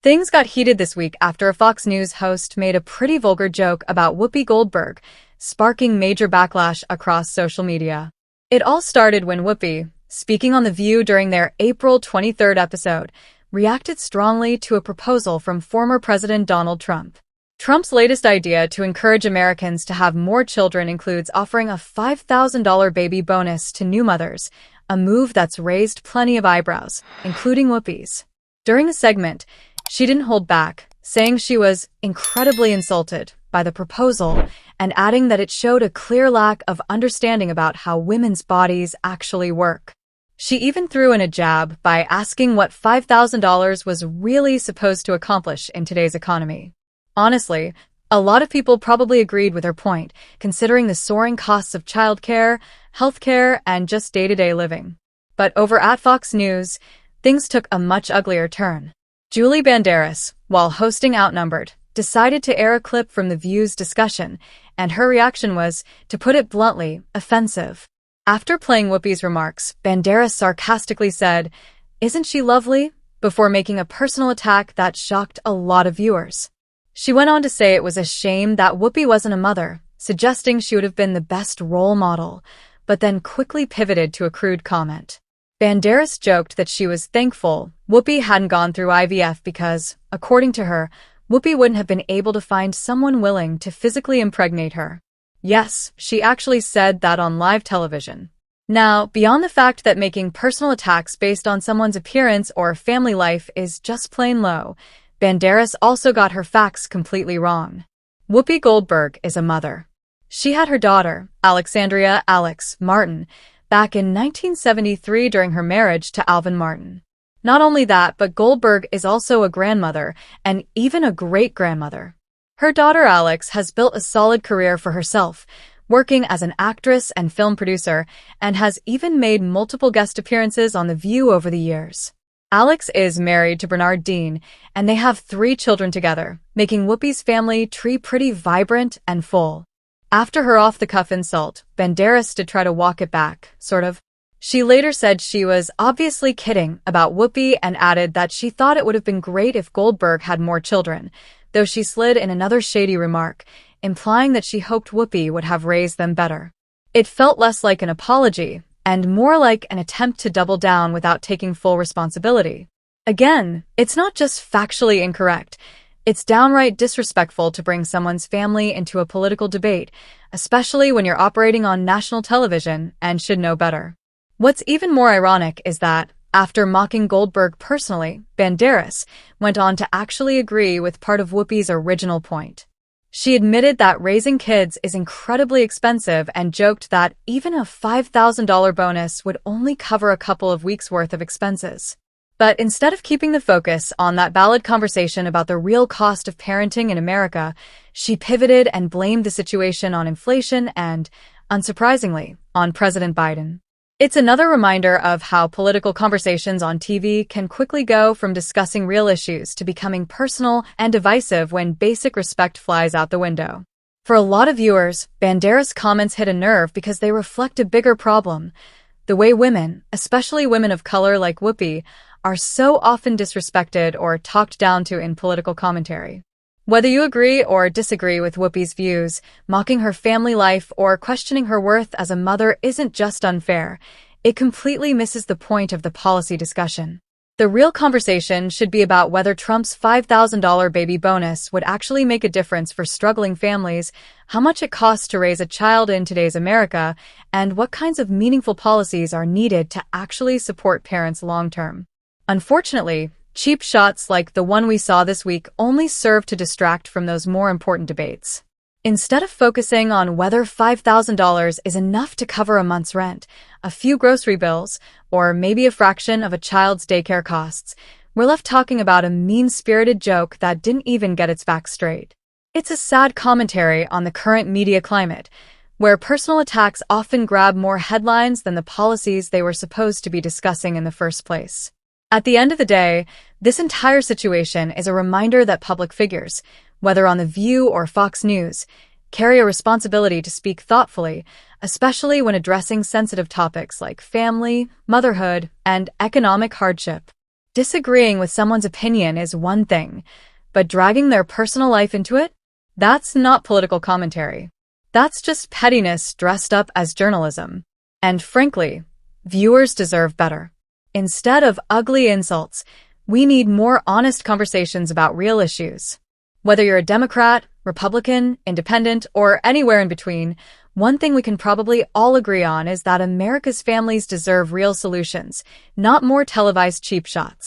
Things got heated this week after a Fox News host made a pretty vulgar joke about Whoopi Goldberg, sparking major backlash across social media. It all started when Whoopi, speaking on The View during their April 23rd episode, reacted strongly to a proposal from former President Donald Trump. Trump's latest idea to encourage Americans to have more children includes offering a $5,000 baby bonus to new mothers, a move that's raised plenty of eyebrows, including Whoopi's. During the segment, she didn't hold back, saying she was incredibly insulted by the proposal and adding that it showed a clear lack of understanding about how women's bodies actually work. She even threw in a jab by asking what $5,000 was really supposed to accomplish in today's economy. Honestly, a lot of people probably agreed with her point, considering the soaring costs of childcare, healthcare, and just day-to-day living. But over at Fox News, things took a much uglier turn. Julie Banderas, while hosting Outnumbered, decided to air a clip from The View's discussion, and her reaction was, to put it bluntly, offensive. After playing Whoopi's remarks, Banderas sarcastically said, "Isn't she lovely?" before making a personal attack that shocked a lot of viewers. She went on to say it was a shame that Whoopi wasn't a mother, suggesting she would have been the best role model, but then quickly pivoted to a crude comment. Banderas joked that she was thankful Whoopi hadn't gone through IVF because, according to her, Whoopi wouldn't have been able to find someone willing to physically impregnate her. Yes, she actually said that on live television. Now, beyond the fact that making personal attacks based on someone's appearance or family life is just plain low, Banderas also got her facts completely wrong. Whoopi Goldberg is a mother. She had her daughter, Alexandria Alex Martin, back in 1973 during her marriage to Alvin Martin. Not only that, but Goldberg is also a grandmother and even a great-grandmother. Her daughter Alex has built a solid career for herself, working as an actress and film producer, and has even made multiple guest appearances on The View over the years. Alex is married to Bernard Dean, and they have 3 children together, making Whoopi's family tree pretty vibrant and full. After her off-the-cuff insult, Banderas did try to walk it back, sort of. She later said she was obviously kidding about Whoopi and added that she thought it would have been great if Goldberg had more children, though she slid in another shady remark, implying that she hoped Whoopi would have raised them better. It felt less like an apology and more like an attempt to double down without taking full responsibility. Again, it's not just factually incorrect. It's downright disrespectful to bring someone's family into a political debate, especially when you're operating on national television and should know better. What's even more ironic is that, after mocking Goldberg personally, Banderas went on to actually agree with part of Whoopi's original point. She admitted that raising kids is incredibly expensive and joked that even a $5,000 bonus would only cover a couple of weeks' worth of expenses. But instead of keeping the focus on that valid conversation about the real cost of parenting in America, she pivoted and blamed the situation on inflation and, unsurprisingly, on President Biden. It's another reminder of how political conversations on TV can quickly go from discussing real issues to becoming personal and divisive when basic respect flies out the window. For a lot of viewers, Banderas' comments hit a nerve because they reflect a bigger problem: the way women, especially women of color like Whoopi, are so often disrespected or talked down to in political commentary. Whether you agree or disagree with Whoopi's views, mocking her family life or questioning her worth as a mother isn't just unfair, it completely misses the point of the policy discussion. The real conversation should be about whether Trump's $5,000 baby bonus would actually make a difference for struggling families, how much it costs to raise a child in today's America, and what kinds of meaningful policies are needed to actually support parents long-term. Unfortunately, cheap shots like the one we saw this week only serve to distract from those more important debates. Instead of focusing on whether $5,000 is enough to cover a month's rent, a few grocery bills, or maybe a fraction of a child's daycare costs, we're left talking about a mean-spirited joke that didn't even get its facts straight. It's a sad commentary on the current media climate, where personal attacks often grab more headlines than the policies they were supposed to be discussing in the first place. At the end of the day, this entire situation is a reminder that public figures, whether on The View or Fox News, carry a responsibility to speak thoughtfully, especially when addressing sensitive topics like family, motherhood, and economic hardship. Disagreeing with someone's opinion is one thing, but dragging their personal life into it? That's not political commentary. That's just pettiness dressed up as journalism. And frankly, viewers deserve better. Instead of ugly insults, we need more honest conversations about real issues. Whether you're a Democrat, Republican, Independent, or anywhere in between, one thing we can probably all agree on is that America's families deserve real solutions, not more televised cheap shots.